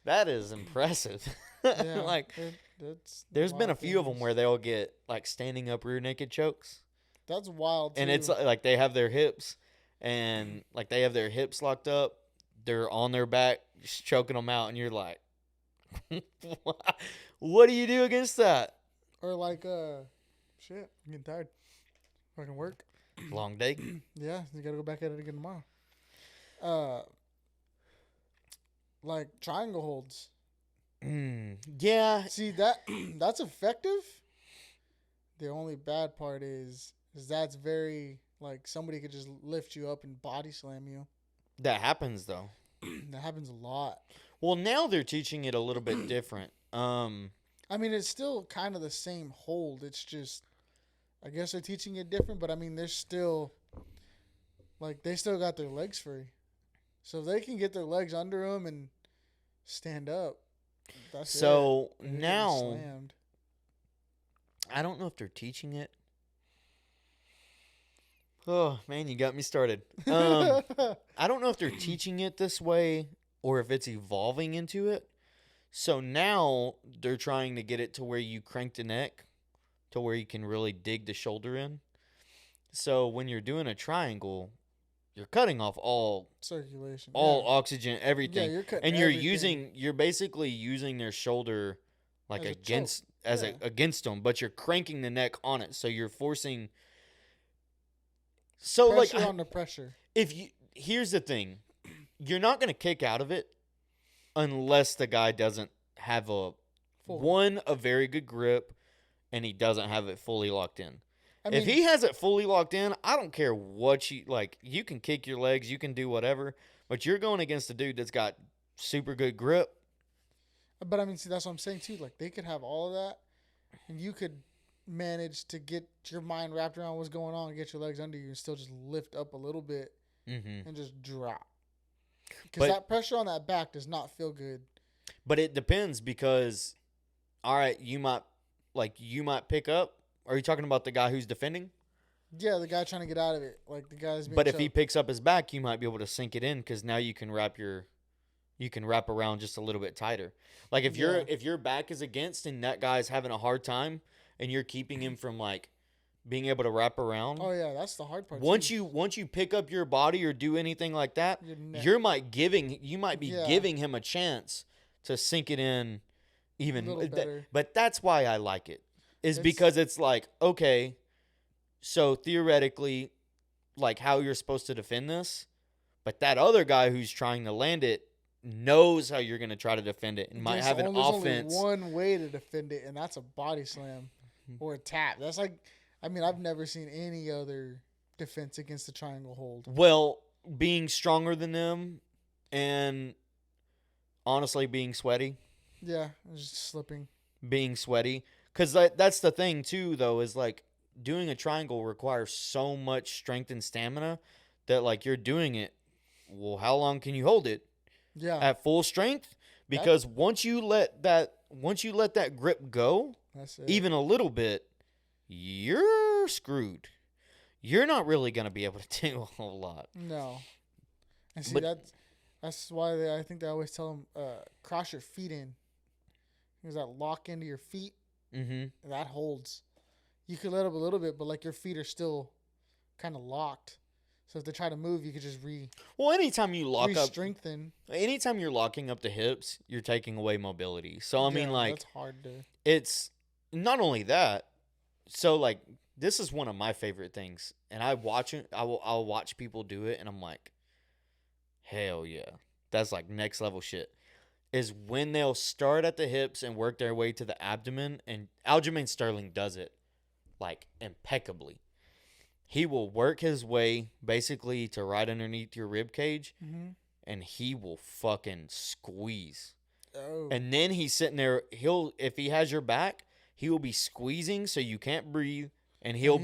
That is impressive. Yeah, Like, that's there's been a wild few of them things. where they'll get, like, standing up rear naked chokes, That's wild too. and it's like they have their hips, and like they have their hips locked up, they're on their back, just choking them out, and you're like, what do you do against that? or like shit, I'm getting tired. Fucking work. Long day. Yeah, you gotta go back at it again tomorrow. Like triangle holds. Yeah. See that that's effective. The only bad part is that's very like somebody could just lift you up and body slam you. That happens though. That happens a lot. Well, now they're teaching it a little bit different. I mean, it's still kind of the same hold. It's just, I guess they're teaching it different, but I mean, they're still, like, they still got their legs free. So if they can get their legs under them and stand up, that's so it. They're getting now, slammed. I don't know if they're teaching it. Oh, man, you got me started. I don't know if they're teaching it this way or if it's evolving into it. So now they're trying to get it to where you crank the neck to where you can really dig the shoulder in. So when you're doing a triangle, you're cutting off all Circulation. oxygen, Yeah, everything. you're cutting And everything. you're basically using their shoulder like As a against choke. Yeah. against them, but you're cranking the neck on it. So you're forcing. So Pressure like on the pressure. here's the thing, you're not gonna kick out of it unless the guy doesn't have a very good grip and he doesn't have it fully locked in. I mean, If he has it fully locked in, I don't care what you like. You can kick your legs, you can do whatever, but you're going against a dude that's got super good grip. but I mean, see, that's what I'm saying too. Like, they could have all of that, and you could manage to get your mind wrapped around what's going on and get your legs under you and still just lift up a little bit and just drop. Because that pressure on that back does not feel good. But it depends because, all right, you might pick up. Are you talking about the guy who's defending? Yeah, the guy trying to get out of it, like the guy's. But if he picks up his back, you might be able to sink it in because now you can wrap around just a little bit tighter. Like if your back is against and that guy's having a hard time and you're keeping him from like being able to wrap around. Oh yeah, that's the hard part. Once you pick up your body or do anything like that, you might be giving him a chance to sink it in even better. But that's why I like it. Because it's like, okay, so theoretically, like how you're supposed to defend this, but that other guy who's trying to land it knows how you're going to try to defend it and might have an offense. There's only one way to defend it, and that's a body slam or a tap. That's like, I mean, I've never seen any other defense against the triangle hold. Well, being stronger than them and honestly being sweaty. Yeah, just slipping. Being sweaty. Because that's the thing, too, though, is like doing a triangle requires so much strength and stamina that, like, you're doing it. Well, how long can you hold it? Yeah. At full strength? Because once you let that grip go, that's it. even a little bit, you're screwed. You're not really going to be able to do a whole lot. No. And see, that's why I think they always tell them, cross your feet in. Because that lock into your feet, that holds. You could let up a little bit, but like your feet are still kind of locked. So if they try to move, you could just Well, anytime you lock up, strengthen. anytime you're locking up the hips, you're taking away mobility. So I mean, like, that's hard to. it's not only that. So like, this is one of my favorite things, and I'll watch people do it, and I'm like, hell yeah, that's like next level shit. Is when they'll start at the hips and work their way to the abdomen, and Aljamain Sterling does it like impeccably. He will work his way basically to right underneath your rib cage, and he will fucking squeeze. Oh. And then he's sitting there. If he has your back, he will be squeezing so you can't breathe, and he'll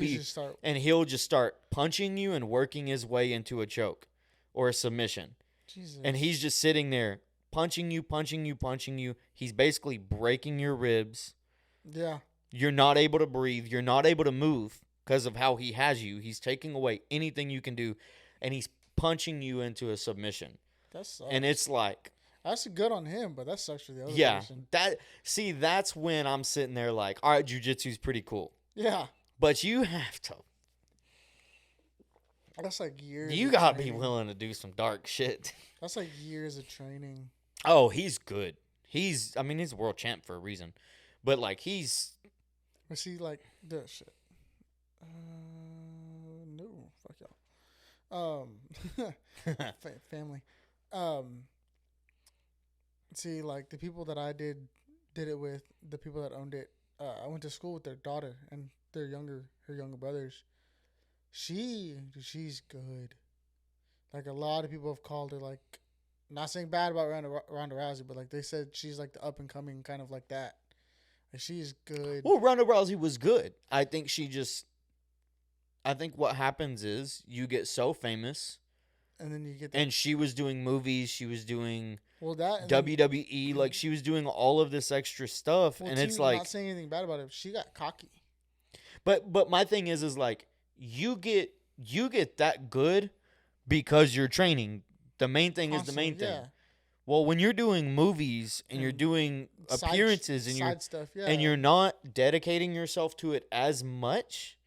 just start punching you and working his way into a choke or a submission. Jesus. And he's just sitting there punching you, punching you, punching you. He's basically breaking your ribs. Yeah. You're not able to breathe. You're not able to move because of how he has you. He's taking away anything you can do, and he's punching you into a submission. That sucks. And it's like, that's good on him, but that sucks for the other person. That's when I'm sitting there like, all right, jiu-jitsu's pretty cool. Yeah. But you have to. That's like years. You gotta be willing to do some dark shit. That's like years of training. Oh, he's good. He's a world champ for a reason. But like, he's. Was he like this shit? No, fuck y'all. Family. See, like the people that I did it with, the people that owned it. I went to school with their daughter and her younger brothers. She's good. Like a lot of people have called her like, not saying bad about Ronda Rousey, but like they said she's like the up and coming kind of like that. Like she's good. Well, Ronda Rousey was good. I think what happens is you get so famous, and then you get. And she was doing movies. She was doing that WWE. Like she was doing all of this extra stuff, and it's like, not saying anything bad about her. She got cocky. But my thing is like you get that good because you're training. The main thing is the main thing. Yeah. Well, when you're doing movies and you're doing appearances and side stuff, and you're not dedicating yourself to it as much,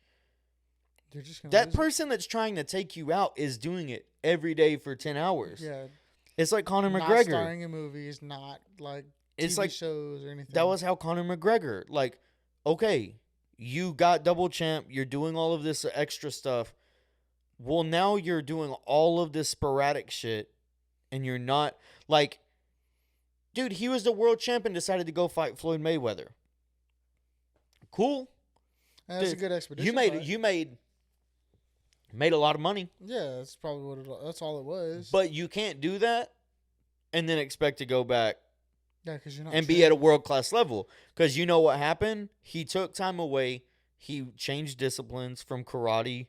you're just gonna that person that's trying to take you out is doing it every day for 10 hours. Yeah. It's like Conor McGregor. Not starring in movies, not like TV shows or anything. That was how Conor McGregor, like, okay, you got double champ, you're doing all of this extra stuff. Well, now you're doing all of this sporadic shit, and you're not, like, dude, he was the world champ and decided to go fight Floyd Mayweather. Cool. That's a good expedition. You made a lot of money. Yeah, that's probably that's all it was. But you can't do that and then expect to go back. Yeah, because you're not. And be at a world-class level. Because you know what happened? He took time away. He changed disciplines from karate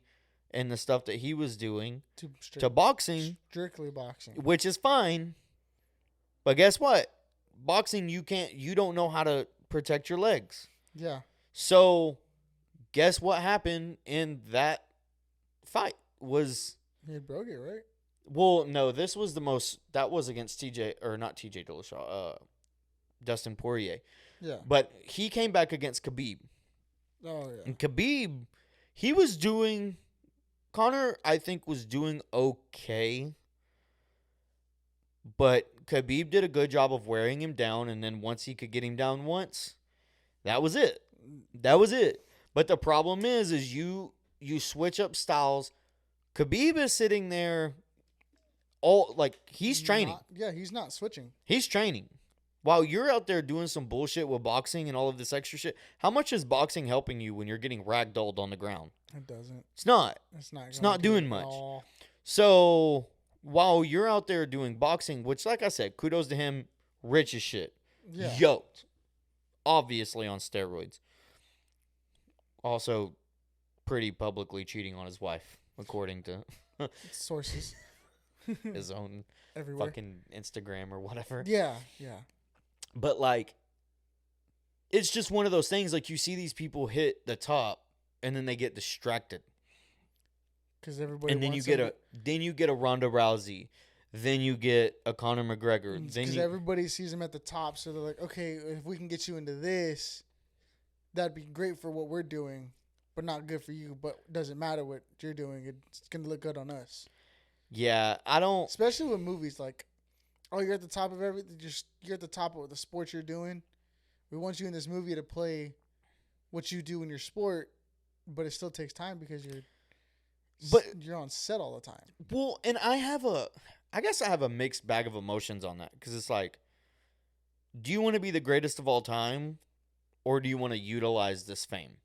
and the stuff that he was doing to boxing. Strictly boxing. Which is fine. But guess what? Boxing, you don't know how to protect your legs. Yeah. So, guess what happened in that fight was... He broke it, right? Well, no, that was against not TJ Dillashaw, Dustin Poirier. Yeah. But he came back against Khabib. Oh, yeah. And Khabib, Conor, I think, was doing okay. But Khabib did a good job of wearing him down, and then once he could get him down once, that was it. But the problem is you switch up styles. Khabib is sitting there, he's training. He's not switching. He's training. While you're out there doing some bullshit with boxing and all of this extra shit, how much is boxing helping you when you're getting ragdolled on the ground? It doesn't. It's not. It's not doing much. So while you're out there doing boxing, which, like I said, kudos to him, rich as shit. Yeah. Yoked. Obviously on steroids. Also pretty publicly cheating on his wife, according to sources. His own everywhere. Fucking Instagram or whatever. Yeah. But, like, it's just one of those things, like, you see these people hit the top, and then they get distracted. Because everybody and then you get a Ronda Rousey. Then you get a Conor McGregor. Because everybody sees him at the top, so they're like, okay, if we can get you into this, that'd be great for what we're doing. but not good for you. But doesn't matter what you're doing; it's gonna look good on us. Yeah, I don't. Especially with movies, like, oh, you're at the top of everything. You're at the top of the sport you're doing. We want you in this movie to play what you do in your sport, but it still takes time because you're on set all the time. Well, and I guess I have a mixed bag of emotions on that because it's like, do you want to be the greatest of all time, or do you want to utilize this fame?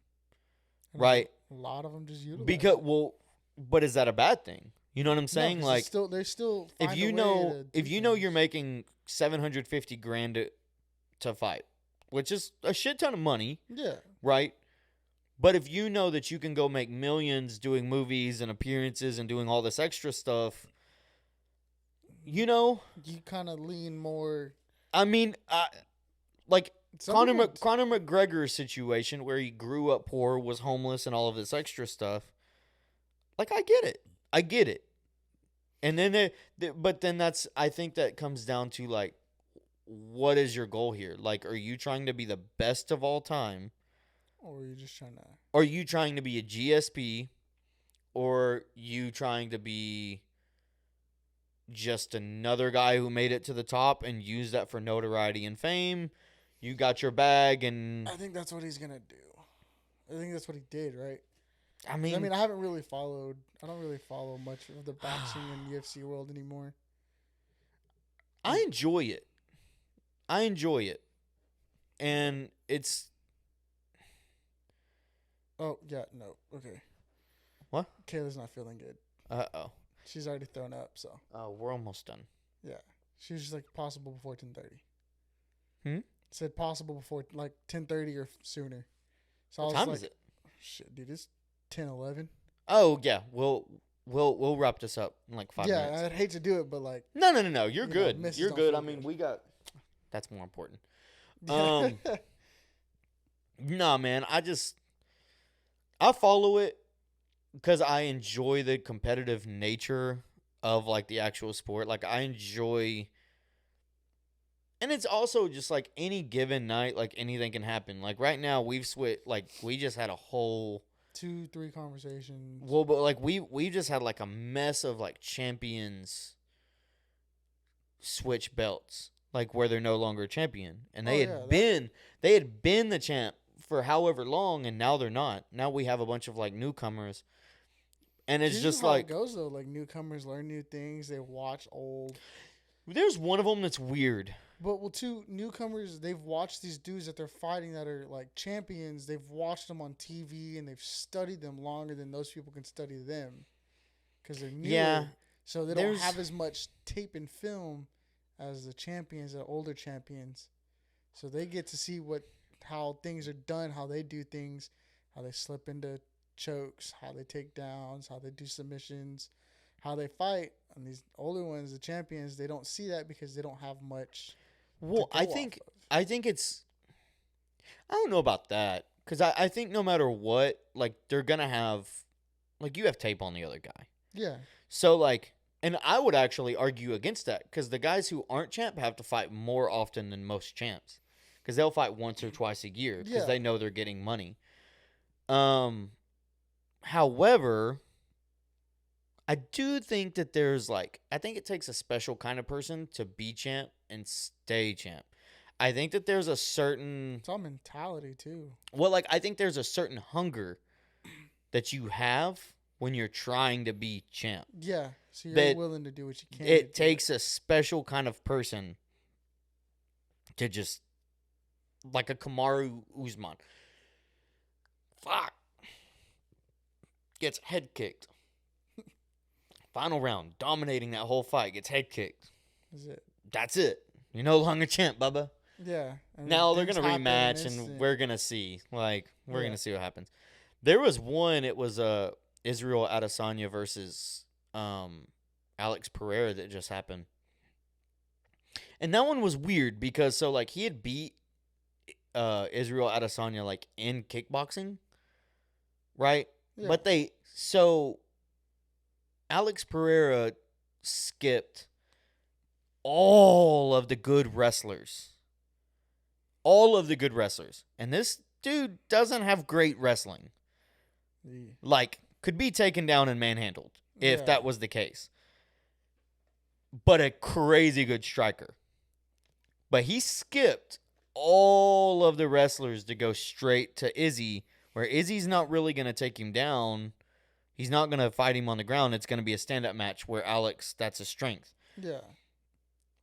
And Right? A lot of them just utilize. But is that a bad thing? You know what I'm saying? No, like, they still if you know you're making $750,000 to fight, which is a shit ton of money. Yeah. Right. But if you know that you can go make millions doing movies and appearances and doing all this extra stuff, you kind of lean more. I mean, like Conor McGregor's situation where he grew up poor, was homeless, and all of this extra stuff. Like, I get it. And then, but then I think that comes down to, like, what is your goal here? Like, are you trying to be the best of all time? Or are you just trying to... Are you trying to be a GSP? Or you trying to be just another guy who made it to the top and used that for notoriety and fame? You got your bag and... I think that's what he's going to do. I think that's what he did, right? I mean, I haven't really followed... I don't really follow much of the boxing and UFC world anymore. I enjoy it. And it's... Oh, yeah, no. Okay. What? Kayla's not feeling good. Uh-oh. She's already thrown up, so. We're almost done. Yeah. She was just like, possible before 10:30. Hmm? Said possible before, like, 10:30 or sooner. So What I was time is it? Shit, dude, it's 10:11. Oh, yeah. We'll wrap this up in like 5 minutes. Yeah, I'd hate to do it, but like... No. You're good. You're good. I mean, good. we got... That's more important. Nah, man. I follow it because I enjoy the competitive nature of, like, the actual sport. Like, I enjoy... And it's also just, like, any given night, like, anything can happen. Like, right now, we've switched... Like, we just had a whole... 2-3 conversations. Well, but, like, we just had, like, a mess of, like, champions switch belts. Like, where they're no longer a champion. And they had been the champ for however long, and now they're not. Now we have a bunch of, like, newcomers. And it's just how like... it goes, though. Like, newcomers learn new things. They watch old. There's one of them that's weird. But, well, two newcomers, they've watched these dudes that they're fighting that are, like, champions. They've watched them on TV, and they've studied them longer than those people can study them. Because they're newer. Yeah. So they don't have as much tape and film as the champions, the older champions. So they get to see how things are done, how they do things, how they slip into chokes, how they take downs, how they do submissions, how they fight. And these older ones, the champions, they don't see that because they don't have much. Well, I think it's... I don't know about that. Because I think no matter what, like, they're going to have... Like, you have tape on the other guy. Yeah. So, like... And I would actually argue against that. Because the guys who aren't champ have to fight more often than most champs. Because they'll fight once or twice a year. Because they know they're getting money. However... I do think that there's, like... I think it takes a special kind of person to be champ and stay champ. I think that there's a certain... It's all mentality, too. Well, like, I think there's a certain hunger that you have when you're trying to be champ. Yeah, so you're willing to do what you can. It takes a special kind of person to just... Like a Kamaru Usman. Fuck. Gets head kicked. Final round, dominating that whole fight, gets head kicked. That's it. You're no longer champ, Bubba. Yeah. Now they're going to rematch, and we're going to see. Like, we're going to see what happens. There was one, it was Israel Adesanya versus Alex Pereira that just happened. And that one was weird because, so, like, he had beat Israel Adesanya, like, in kickboxing, right? Yeah. But so... Alex Pereira skipped all of the good wrestlers. All of the good wrestlers. And this dude doesn't have great wrestling. Yeah. Like, could be taken down and manhandled if Yeah. that was the case. But a crazy good striker. But he skipped all of the wrestlers to go straight to Izzy, where Izzy's not really going to take him down. He's not going to fight him on the ground. It's going to be a stand-up match where Alex, that's his strength. Yeah.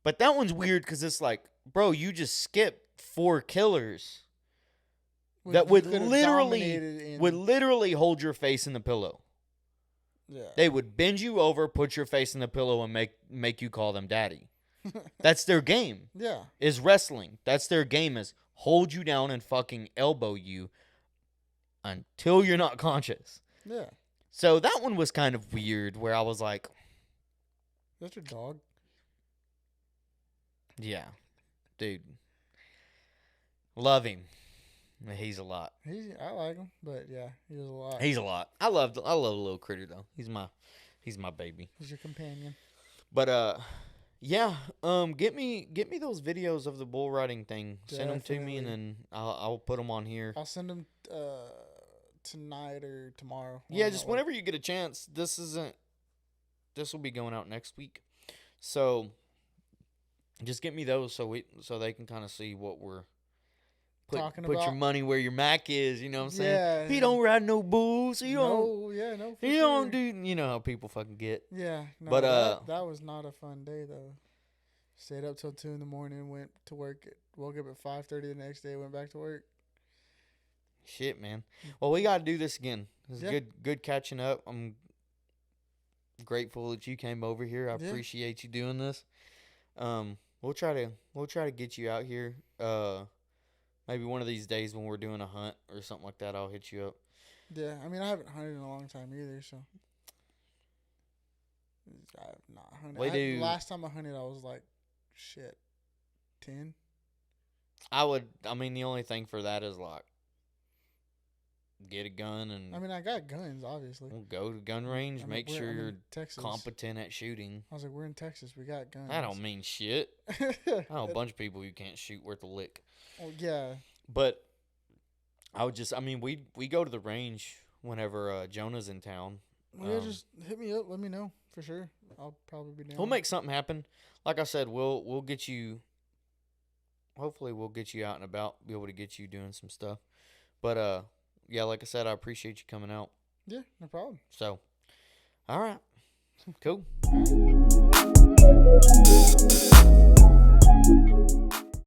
But that one's weird because it's like, bro, you just skipped 4 killers that would literally hold your face in the pillow. Yeah. They would bend you over, put your face in the pillow, and make you call them daddy. That's their game. Yeah. Is wrestling. That's their game, is hold you down and fucking elbow you until you're not conscious. Yeah. So that one was kind of weird where I was like, that's your dog. Yeah. Dude. Love him. He's a lot. I like him, but yeah, he was a lot. He's a lot. I love a little critter though. He's my baby. He's your companion. But yeah. Get me those videos of the bull riding thing. Send them to me, and then I'll put them on here. I'll send them tonight or tomorrow. Yeah, just whenever you get a chance. This will be going out next week, so just get me those so they can kind of see what we're talking put about. your money where your Mac is. You know what I'm saying? Yeah. He don't ride no bulls. He don't. No, yeah, no. He don't do. You know how people fucking get. Yeah, no, but that was not a fun day though. Stayed up till 2 a.m. Went to work. Woke up at 5:30 the next day. Went back to work. Shit, man. Well, we gotta do this again. It's Yeah. good catching up. I'm grateful that you came over here. I appreciate you doing this. We'll try to get you out here. Maybe one of these days when we're doing a hunt or something like that, I'll hit you up. Yeah, I mean I haven't hunted in a long time either, so I have not hunted. Last time I hunted, I was like, 10. I mean, the only thing for that is like get a gun and. I mean, I got guns, obviously. We'll go to gun range. Make sure you're Texas. competent at shooting. I was like, we're in Texas. We got guns. That don't mean shit. I know a bunch of people who can't shoot worth a lick. Oh yeah. But we go to the range whenever Jonah's in town. Well, yeah, just hit me up. Let me know for sure. I'll probably be down. We'll make something happen. Like I said, we'll get you. Hopefully, we'll get you out and about. Be able to get you doing some stuff. But yeah, like I said, I appreciate you coming out. Yeah, no problem. So, all right, cool.